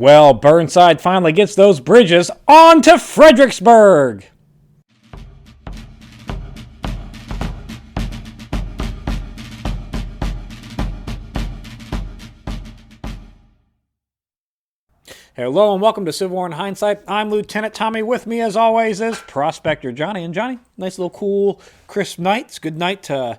Well, Burnside finally gets those bridges onto Fredericksburg. Hello and welcome to Civil War in Hindsight. I'm Lieutenant Tommy. With me, as always, is Prospector Johnny. And Johnny, nice little cool, crisp night. It's a good night to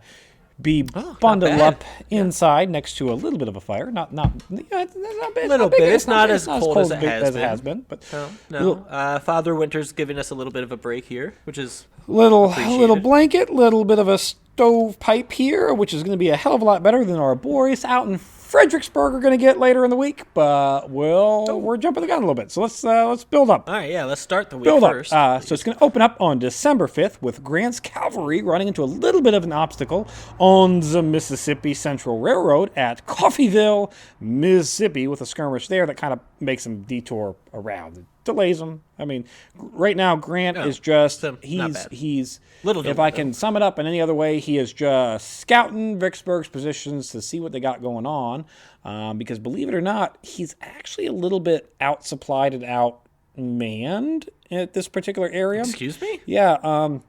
be bundled up inside next to a little bit of a fire. Not big. It's not as cold as it has been. But Father Winter's giving us a little bit of a break here, which is little blanket, little bit of a stovepipe here, which is going to be a hell of a lot better than our boys out in Fredericksburg are going to get later in the week, but we're jumping the gun a little bit. So let's build up. All right, yeah, let's start the week first. So it's going to open up on December 5th with Grant's cavalry running into a little bit of an obstacle on the Mississippi Central Railroad at Coffeyville, Mississippi, with a skirmish there that kind of makes them detour around. It delays them. I mean, right now Grant is just he's if I can sum it up in any other way, he is just scouting Vicksburg's positions to see what they got going on. Because believe it or not, he's actually a little bit outsupplied and outmanned at this particular area. Excuse me? Yeah.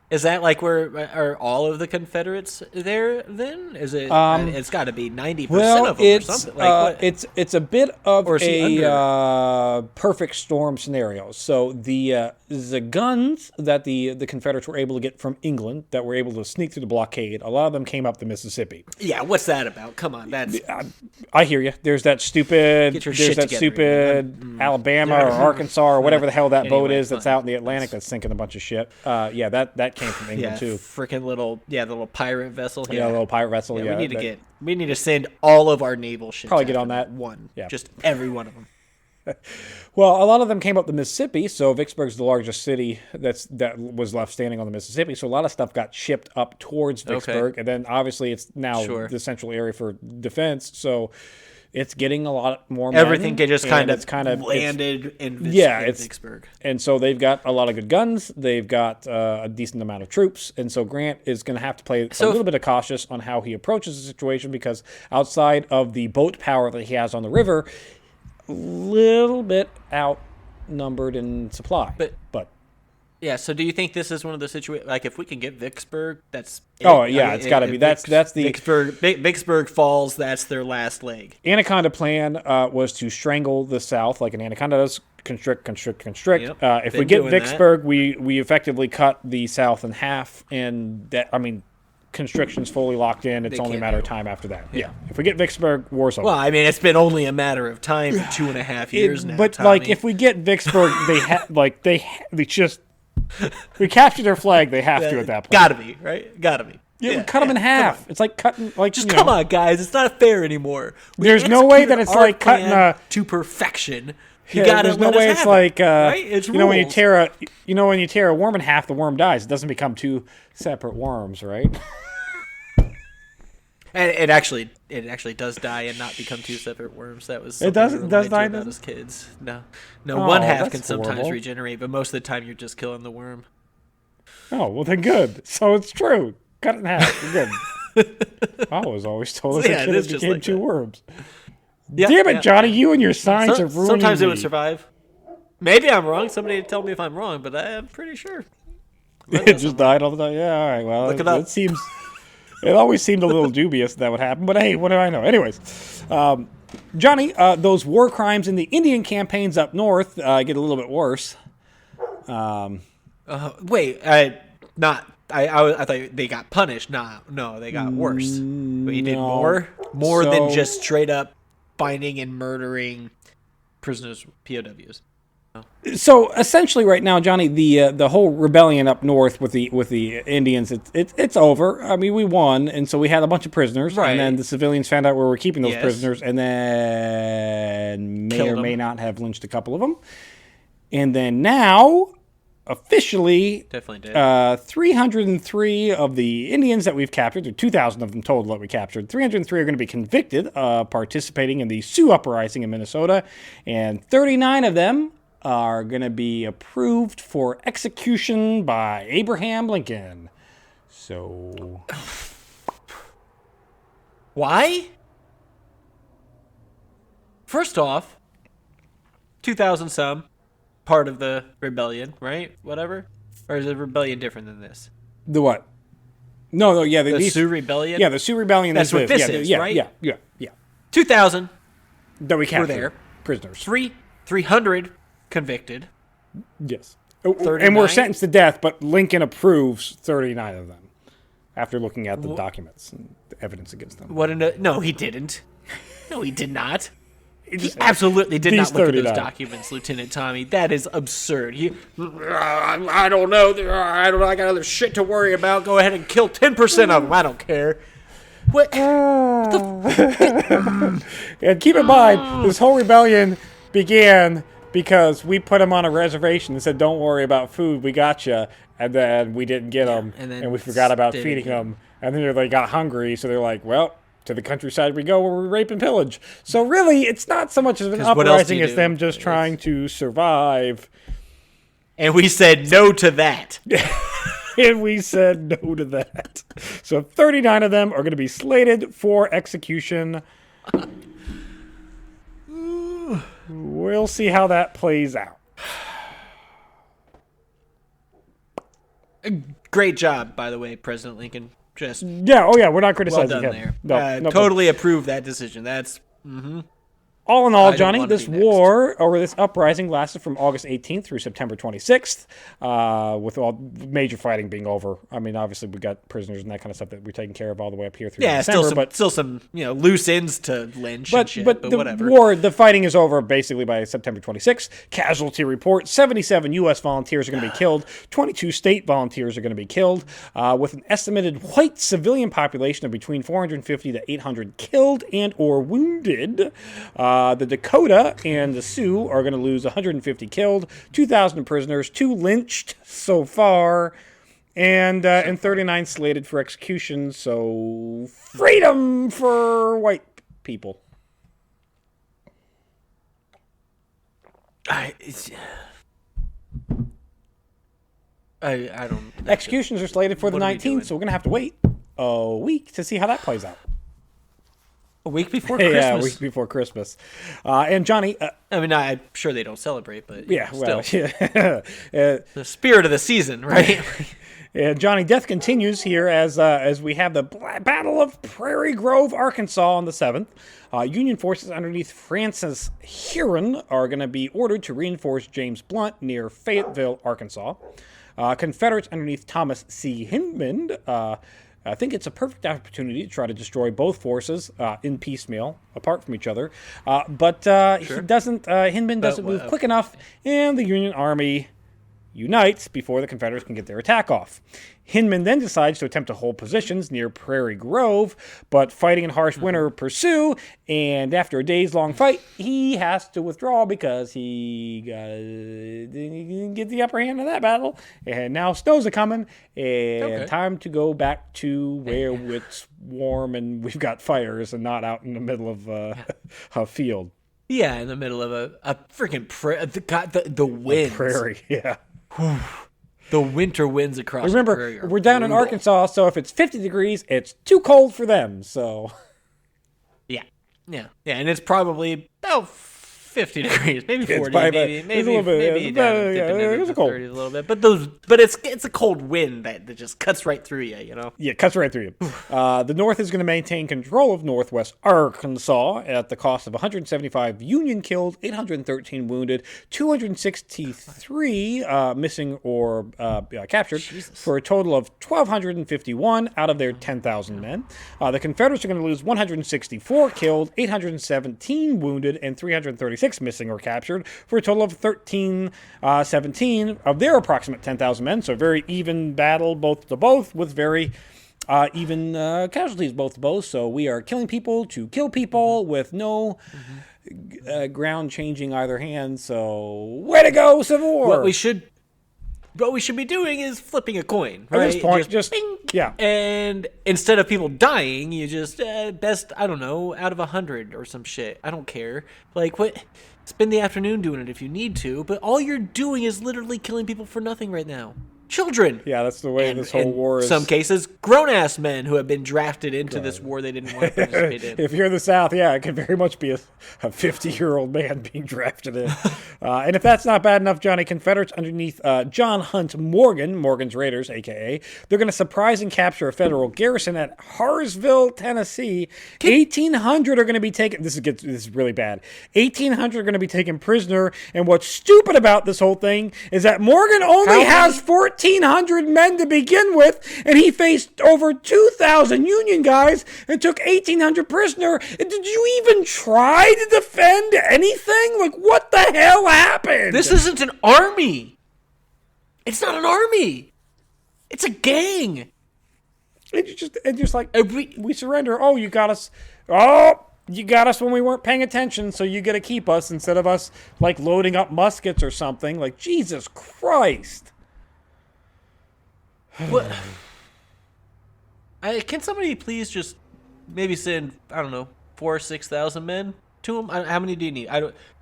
Is that like are all of the Confederates there then? Is it? It's got to be 90% of them or something. Like it's a bit of a perfect storm scenario. So the guns that the Confederates were able to get from England, that were able to sneak through the blockade, a lot of them came up the Mississippi. Yeah, what's that about? Come on, that's. I hear you. There's that stupid. Alabama or Arkansas or whatever the hell that boat is that's out in the Atlantic that's sinking a bunch of shit. That came from England too. Freaking little little pirate vessel. Yeah, little pirate vessel. Yeah, we need to send all of our naval ships. Probably get on that one. Yeah, just every one of them. Well, a lot of them came up the Mississippi, so Vicksburg's the largest city that was left standing on the Mississippi. So a lot of stuff got shipped up towards Vicksburg, and then obviously it's now the central area for defense. So it's getting a lot more men. Everything just kind of landed in Vicksburg. And so they've got a lot of good guns. They've got a decent amount of troops. And so Grant is going to have to play a little bit of cautious on how he approaches the situation, because outside of the boat power that he has on the river, a little bit outnumbered in supply. But yeah, so do you think this is one of the situations, like if we can get Vicksburg, that's it? It's got to be. That's the Vicksburg falls, that's their last leg. Anaconda plan was to strangle the South like an anaconda does, constrict. Yep. If we get Vicksburg, we effectively cut the South in half, and constriction's fully locked in. It's only a matter of time after that. Yeah. If we get Vicksburg, war's over. Well, I mean, it's been only a matter of time for 2.5 years now. But Tommy. If we get Vicksburg, we capture their flag. They have to at that point. Gotta be, right? Gotta be. Yeah, we cut them in half. It's like cutting, come on, guys. It's not fair anymore. There's no way that it's like cutting to perfection. There's no way it's like right? It's when you tear a worm in half, the worm dies. It doesn't become two separate worms, right? And it actually does die and not become two separate worms. That was it does die as kids. No, one half can sometimes regenerate, but most of the time you're just killing the worm. Oh well, then good. So it's true. Cut it in half. We're good. I was always told it became two worms. Yeah, damn it, Johnny! You and your science have ruined Sometimes me. It would survive. Maybe I'm wrong. Somebody tell me if I'm wrong, but I'm pretty sure. It just died all the time. Yeah, all right. Well, look it up. It always seemed a little dubious that would happen, but hey, what do I know? Anyways, Johnny, those war crimes in the Indian campaigns up north get a little bit worse. Wait, I thought they got punished. No, they got worse. But you did more than just straight up finding and murdering prisoners, POWs. So essentially, right now, Johnny, the whole rebellion up north with the Indians, it's over. I mean, we won, and so we had a bunch of prisoners, and then the civilians found out where we're keeping those prisoners, and then may or may not have lynched a couple of them, and then now, officially, definitely did. 303 of the Indians that we've captured, there are 2,000 of them total that we captured. 303 are going to be convicted of participating in the Sioux Uprising in Minnesota, and 39 of them are going to be approved for execution by Abraham Lincoln. So, why? First off, 2,000 some, part of the rebellion, right? Whatever. Or is the rebellion different than this? The what? No, yeah. The Sioux Rebellion? Yeah, the Sioux Rebellion. That's what this is, right? Yeah. 2,000 That we captured. were there. Prisoners. 300 convicted. Yes. 39? And were sentenced to death, but Lincoln approves 39 of them after looking at the documents and the evidence against them. No, he didn't. No, he did not. He absolutely did not look at those documents, Lieutenant Tommy. That is absurd. I don't know. I got other shit to worry about. Go ahead and kill 10% of them. I don't care. What? And keep in mind, this whole rebellion began because we put them on a reservation and said, "Don't worry about food. We got you." And then we didn't get them, and we forgot about feeding them. And then they got hungry, so they're like, "Well, to the countryside we go where we rape and pillage." So really, it's not so much of an uprising as them just trying to survive. And we said no to that. And we said no to that. So 39 of them are going to be slated for execution. We'll see how that plays out. Great job, by the way, President Lincoln. Just we're not criticizing well done him. there. No, totally approve that decision. That's all in all, Johnny, this war or this uprising lasted from August 18th through September 26th, with all major fighting being over. I mean, obviously we got prisoners and that kind of stuff that we're taking care of all the way up here through December. Still some loose ends to lynch and shit, but whatever. The fighting is over basically by September 26th. Casualty report: 77 U.S. volunteers are going to be killed. 22 state volunteers are going to be killed, with an estimated white civilian population of between 450 to 800 killed and or wounded. The Dakota and the Sioux are going to lose 150 killed, 2,000 prisoners, 2 lynched so far, and 39 slated for execution. So freedom for white people. I don't. Executions are slated for the 19th, so we're going to have to wait a week to see how that plays out. A week before Christmas. Yeah, a week before Christmas. And Johnny... I mean, I'm sure they don't celebrate, but well, still. The spirit of the season, right? And Johnny, death continues here as we have the Battle of Prairie Grove, Arkansas on the 7th. Union forces underneath Francis Huron are going to be ordered to reinforce James Blunt near Fayetteville, Arkansas. Confederates underneath Thomas C. Hindman... I think it's a perfect opportunity to try to destroy both forces in piecemeal, apart from each other. But he doesn't. Hindman doesn't move quick enough, and the Union Army unites before the Confederates can get their attack off. Hindman then decides to attempt to hold positions near Prairie Grove, but fighting and harsh winter pursue, and after a days-long fight, he has to withdraw because he didn't get the upper hand in that battle, and now snows are coming, and time to go back to where it's warm and we've got fires and not out in the middle of a field. Yeah, in the middle of a freaking the winds. Prairie, yeah. The winter winds across the prairie. Remember, we're down in Arkansas, so if it's 50 degrees, it's too cold for them, so... Yeah, and it's probably about 50 degrees, maybe 40, maybe a little bit. It's cold. 30s a little bit, but it's a cold wind that just cuts right through you, Yeah, cuts right through you. The North is going to maintain control of northwest Arkansas at the cost of 175 Union killed, 813 wounded, 263 missing or captured, for a total of 1,251 out of their 10,000 men. The Confederates are going to lose 164 killed, 817 wounded, and 336 missing or captured, for a total of 1,317 of their approximate 10,000 men. So very even battle, both to both, with very even casualties, both to both. So we are killing people to kill people with no ground changing either hand. So way to go, Civil War! What we should be doing is flipping a coin, right? At this point, just yeah. And instead of people dying, you just best, I don't know, out of 100 or some shit. I don't care. Like, what? Spend the afternoon doing it if you need to, but all you're doing is literally killing people for nothing right now. children. Yeah, that's the way this whole war is. In some cases, grown-ass men who have been drafted into this war they didn't want to participate in. If you're in the South, yeah, it could very much be a 50-year-old man being drafted in. And if that's not bad enough, Johnny, Confederates underneath John Hunt Morgan, Morgan's Raiders, a.k.a., they're going to surprise and capture a federal garrison at Harrisville, Tennessee. 1,800 are going to be taken. This is really bad. 1,800 are going to be taken prisoner. And what's stupid about this whole thing is that Morgan only has 1,400 men to begin with, and he faced over 2,000 Union guys and took 1,800 prisoner. Did you even try to defend anything? Like, what the hell happened? This isn't an army. It's not an army. It's a gang. And just like, we surrender. Oh, you got us. Oh, you got us when we weren't paying attention, so you get to keep us instead of us, like, loading up muskets or something. Like, Jesus Christ. What? Can somebody please just maybe send, I don't know, 4,000 or 6,000 men to him? How many do you need?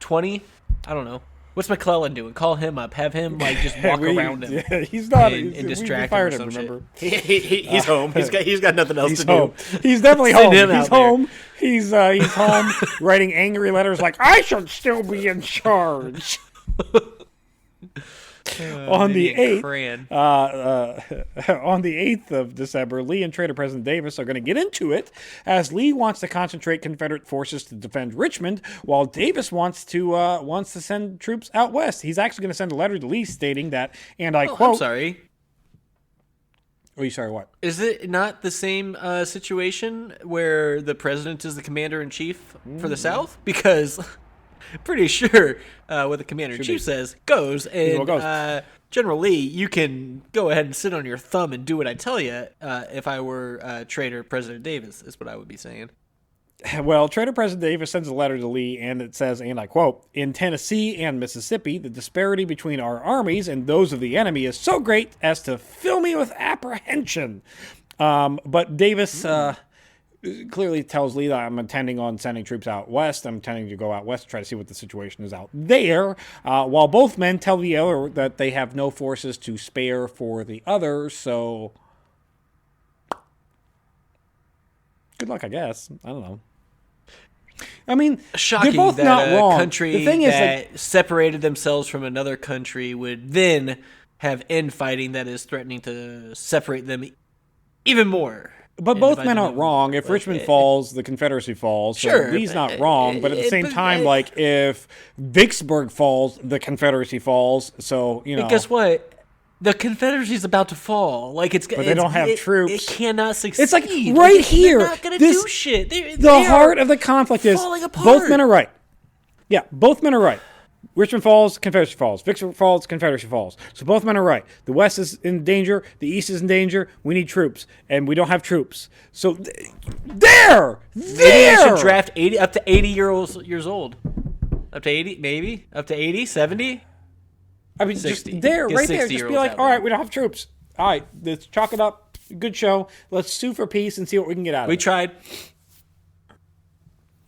20? I don't know. What's McClellan doing? Call him up. Have him like just walk around him. Yeah, he's not. And distract fired him. Remember? He's home. He's got nothing else to do. He's definitely home. He's home. There. He's home writing angry letters like, I should still be in charge. On the 8th of December, Lee and Traitor President Davis are going to get into it, as Lee wants to concentrate Confederate forces to defend Richmond, while Davis wants to send troops out west. He's actually going to send a letter to Lee stating that, and I quote... I'm sorry. Oh, you sorry, what? Is it not the same situation where the president is the commander-in-chief for the South? Because... pretty sure what the commander-in-chief says goes. And General Lee, you can go ahead and sit on your thumb and do what I tell you. If I were traitor President Davis, is what I would be saying. Well, Traitor President Davis sends a letter to Lee, and it says, and I quote, in Tennessee and Mississippi, the disparity between our armies and those of the enemy is so great as to fill me with apprehension. But Davis... clearly tells Lee that I'm intending on sending troops out west. I'm intending to go out west to try to see what the situation is out there, while both men tell the other that they have no forces to spare for the other, so good luck, I guess. I don't know. I mean, shocking they're both that not a wrong. country the thing that is separated themselves from another country would then have infighting that is threatening to separate them even more. But both men aren't wrong. If Richmond falls, the Confederacy falls. So sure, Lee's not wrong. But at the same time, like, if Vicksburg falls, the Confederacy falls. So, you know. And guess what? The Confederacy is about to fall. Like, but they don't have troops. It cannot succeed. It's like right here. They're not going to do shit. The heart of the conflict is both men are right. Yeah, both men are right. Richmond falls, Confederacy falls. Vicksburg falls, Confederacy falls. So both men are right. The West is in danger. The East is in danger. We need troops, and we don't have troops. So there. Maybe you should draft up to 80 years old. Up to 80, maybe up to 80, 70. I mean, 60. Just there, right there. Just be like, all right, we don't have troops. All right, let's chalk it up. Good show. Let's sue for peace and see what we can get out of it. We tried.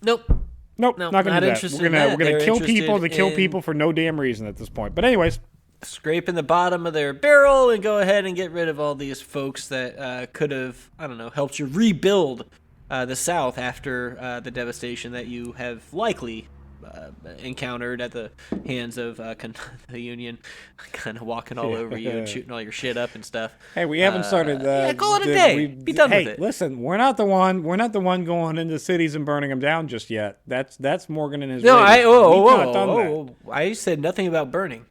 Nope, not going to do that. We're going to kill people for no damn reason at this point. But anyways, scraping the bottom of their barrel and go ahead and get rid of all these folks that could have, I don't know, helped you rebuild the South after the devastation that you have likely encountered at the hands of the Union, kind of walking all over you and shooting all your shit up and stuff. Hey, we haven't started. Call it a day. Be done with it. Listen, we're not the one going into cities and burning them down just yet. That's Morgan and his. No, I said nothing about burning.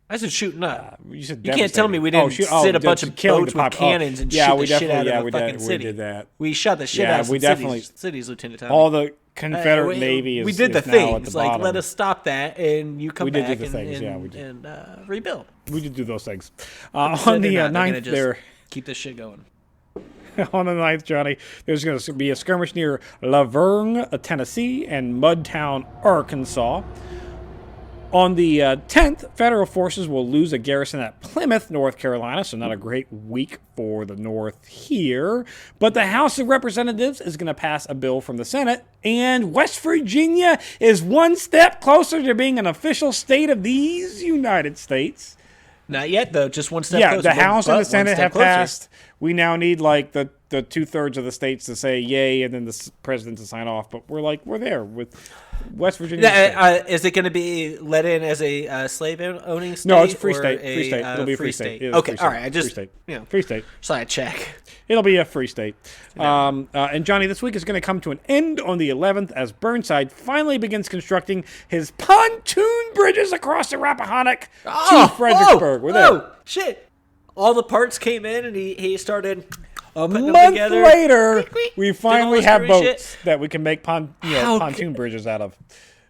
I said shooting up. You can't tell me we didn't sit a bunch of boats with cannons and shoot the shit out of a fucking city. We did that. We shot the shit out of some cities, Lieutenant Tommy. All the Confederate Navy is. We did the thing. It's like, let us stop that, and you come back and rebuild. We did do those things. On the 9th, there. Keep this shit going. On the 9th, Johnny, there's going to be a skirmish near Laverne, Tennessee, and Mudtown, Arkansas. On the 10th, federal forces will lose a garrison at Plymouth, North Carolina, so not a great week for the North here. But the House of Representatives is going to pass a bill from the Senate, and West Virginia is one step closer to being an official state of these United States. Not yet, though. Just one step Yeah, closer. the House and the Senate have closer. passed. We now need like the 2/3 of the states to say yay, and then the president to sign off. But we're there with West Virginia. Is it going to be let in as a slave owning state? No, it's a free state. Free state. It'll be a free state. Okay, all right. I just free state. Free state. So I check. It'll be a free state. And Johnny, this week is going to come to an end on the 11th as Burnside finally begins constructing his pontoon bridges across the Rappahannock to Fredericksburg. We're there. Oh, shit. All the parts came in and he started a putting them month together. later, we finally have boats shit. that we can make pontoon bridges out of.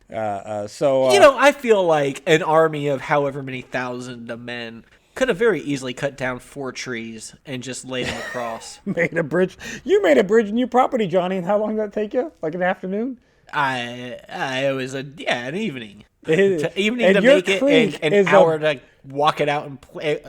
I feel like an army of however many thousand of men could have very easily cut down 4 trees and just laid them across. Made a bridge. You made a bridge in your property, Johnny, and how long did that take you? Like an afternoon? It was an evening. And To make it and an hour to walk it out and play.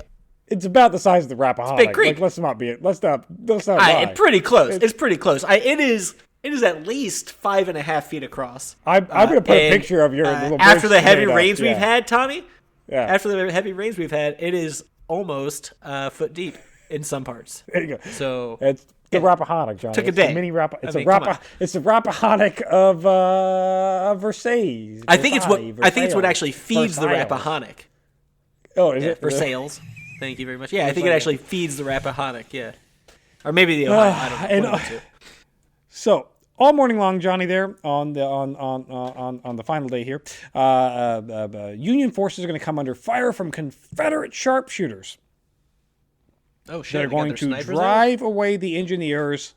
It's about the size of the Rappahannock. It's Big Creek. Let's not lie. Pretty close. It's pretty close. It is at least 5.5 feet across. I'm going to put a picture of your little bridge after the heavy made up. rains we've had, Tommy. Yeah. After the heavy rains we've had, it is almost foot deep in some parts. There you go. So it's the Rappahannock, Johnny. Took a it's day. The mini It's the Rappahannock of Versailles. I think it's what actually feeds the Rappahannock. Oh, is it? Versailles. Thank you very much. Yeah, I think it actually feeds the Rappahannock. Yeah, or maybe the Ohio. I don't know. So all morning long, Johnny, there on the final day here, Union forces are going to come under fire from Confederate sharpshooters. Oh shit! They're going to drive away the engineers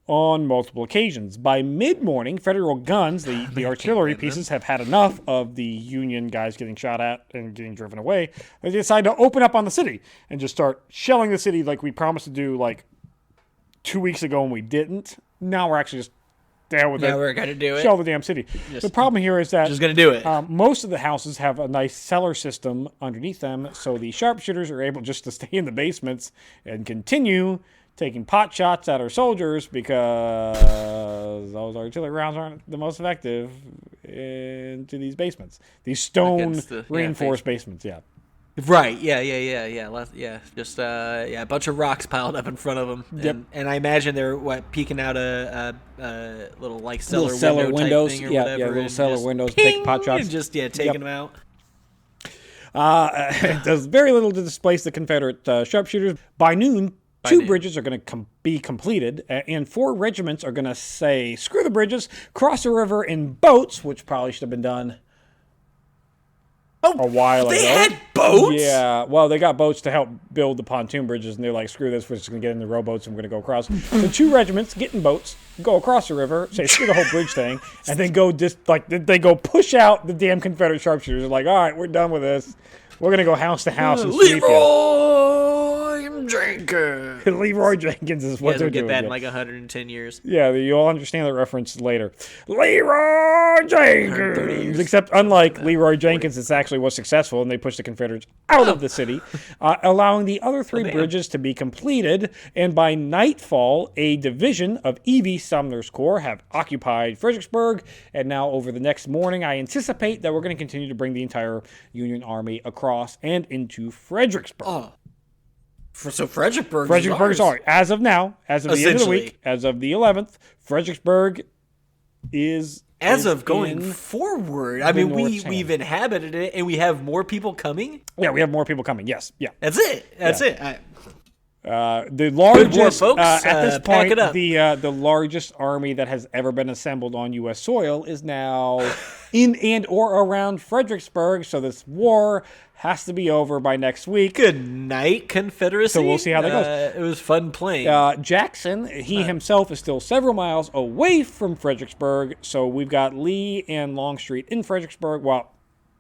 on multiple occasions. By mid-morning, Federal guns, the artillery pieces, have had enough of the Union guys getting shot at and getting driven away. They decide to open up on the city and just start shelling the city like we promised to do like 2 weeks ago and we didn't. Now we're actually just down with it. Now we're going to do it. Shell the damn city. The problem here is that just going to do it. Most of the houses have a nice cellar system underneath them, so the sharpshooters are able just to stay in the basements and continue taking pot shots at our soldiers because those artillery rounds aren't the most effective into these basements. These stone reinforced basements, yeah. Right, yeah. Just a bunch of rocks piled up in front of them. Yep. And I imagine they're peeking out a little like cellar windows type thing or whatever. little cellar windows, take pot shots. And just taking them out. It does very little to displace the Confederate sharpshooters. By noon, two bridges are going to be completed, and 4 regiments are going to say, screw the bridges, cross the river in boats, which probably should have been done a while ago. They had boats? Yeah, well, they got boats to help build the pontoon bridges, and they're like, screw this, we're just going to get in the rowboats and we're going to go across. So 2 regiments get in boats, go across the river, say, screw the whole bridge thing, and then they go push out the damn Confederate sharpshooters. They're like, all right, we're done with this. We're going to go house to house and sweep you. Leroy Jenkins is what they're doing. Get that in like 110 years. Yeah, you'll understand the reference later. Leroy Jenkins! Except unlike Leroy Jenkins, it's actually was successful, and they pushed the Confederates out of the city, allowing the other 3 bridges to be completed. And by nightfall, a division of E.V. Sumner's Corps have occupied Fredericksburg. And now over the next morning, I anticipate that we're going to continue to bring the entire Union Army across and into Fredericksburg. Oh. So Fredericksburg is ours. As of now, as of the end of the week, as of the 11th, Fredericksburg is going forward. I mean, we've inhabited it, and we have more people coming. Yeah, we have more people coming. Yes, yeah. That's it. The largest folks, at this point, pack it up. the largest army that has ever been assembled on U.S. soil is now in and or around Fredericksburg. So this war has to be over by next week. Good night, Confederacy. So we'll see how that goes. It was fun playing. Jackson, he himself is still several miles away from Fredericksburg. So we've got Lee and Longstreet in Fredericksburg. Well,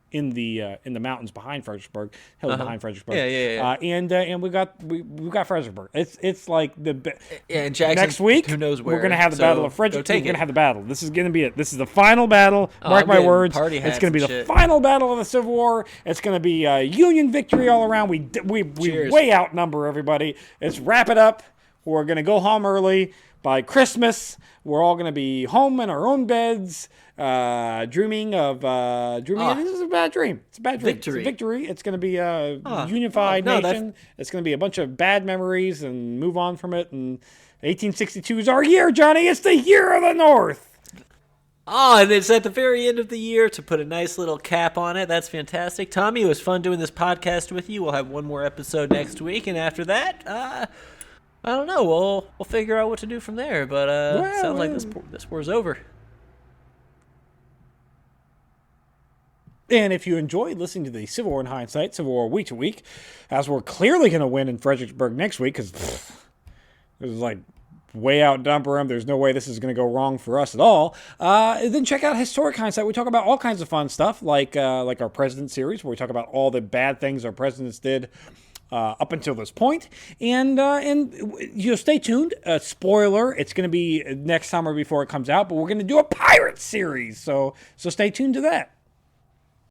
in the mountains behind Fredericksburg, hills behind Fredericksburg. Yeah. And we've got Fredericksburg. It's like and Jackson, next week. Who knows where? We're gonna have the Battle of Fredericksburg. We're gonna have the battle. This is gonna be it. This is the final battle. Mark my words. It's gonna be the final battle of the Civil War. It's gonna be a Union victory all around. We way outnumber everybody. Let's wrap it up. We're gonna go home early. By Christmas, we're all gonna be home in our own beds. dreaming of This is a bad dream. It's a bad dream. Victory. It's a victory. It's going to be a unified nation. It's going to be a bunch of bad memories and move on from it. And 1862 is our year, Johnny. It's the year of the North. Oh, and it's at the very end of the year to put a nice little cap on it. That's fantastic. Tommy, it was fun doing this podcast with you. We'll have one more episode next week, and after that, I don't know. We'll figure out what to do from there. But sounds like this war's over. And if you enjoyed listening to the Civil War in Hindsight, Civil War week to week, as we're clearly going to win in Fredericksburg next week, because it was like way outnumber them. There's no way this is going to go wrong for us at all. Then check out Historic Hindsight. We talk about all kinds of fun stuff, like our President series, where we talk about all the bad things our presidents did up until this point. And stay tuned. Spoiler, it's going to be next summer before it comes out, but we're going to do a pirate series. So stay tuned to that.